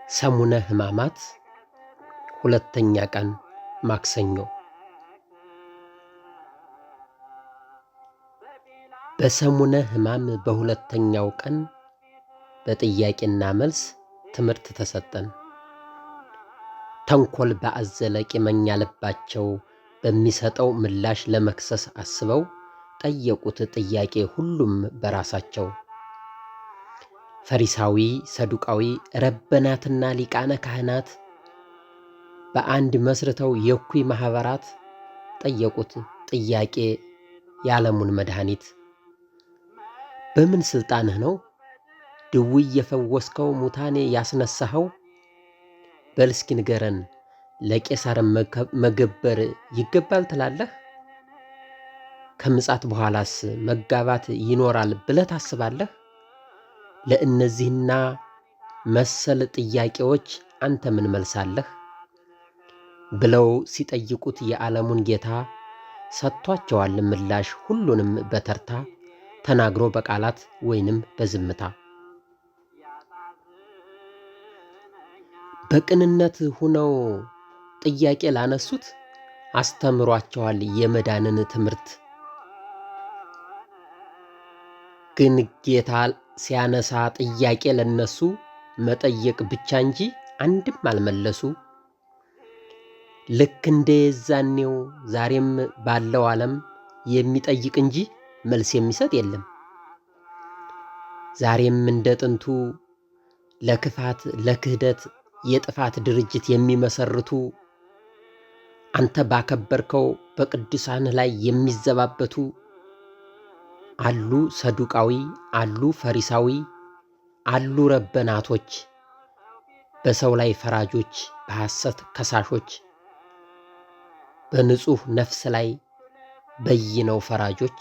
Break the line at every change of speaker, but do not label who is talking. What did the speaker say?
ሰሙነ ሕማማት ሁለተኛ ቀን ማክሰኞ። በሰሙነ ሕማም በሁለተኛው ቀን በጥያቄና መልስ ትምህርት ተሰጠን። ተንኮል በአዘለ ቂመኛ ልባቸው በሚሰጠው ምላሽ ለመክሰስ አስበው ጠየቁት ጥያቄ ሁሉም በራሳቸው። ፈሪሳዊ፣ ሰዱቃዊ፣ ረበናትና ሊቃነ ካህናት በአንድ መስርተው የኩይ ማኅበራት ጠየቁት ጥያቄ የዓለሙን መድኃኒት። በምን ሥልጣንህ ነው ድውይ የፈወስከው ሙታኔ ያስነሳኸው? በል እስኪ ንገረን፣ ለቄሳር መገበር ይገባል ትላለህ? ከምጽአት በኋላስ መጋባት ይኖራል ብለህ ታስባለህ? ለእነዚህና መሰል ጥያቄዎች አንተ ምን መልሳለህ? ብለው ሲጠይቁት የዓለሙን ጌታ ሰጥቷቸዋል ምላሽ ሁሉንም በተርታ ተናግሮ በቃላት ወይንም በዝምታ። በቅንነት ሁነው ጥያቄ ላነሱት አስተምሯቸዋል የመዳንን ትምህርት። ግን ጌታ ሲያነሳ ጥያቄ ለነሱ መጠየቅ ብቻ እንጂ አንድም አልመለሱ። ልክ እንደ የዛኔው ዛሬም ባለው ዓለም የሚጠይቅ እንጂ መልስ የሚሰጥ የለም። ዛሬም እንደ ጥንቱ ለክፋት ለክህደት የጥፋት ድርጅት የሚመሰርቱ አንተ ባከበርከው በቅዱሳን ላይ የሚዘባበቱ አሉ። ሰዱቃዊ አሉ፣ ፈሪሳዊ አሉ፣ ረበናቶች በሰው ላይ ፈራጆች፣ በሐሰት ከሳሾች በንጹሕ ነፍስ ላይ በይነው ፈራጆች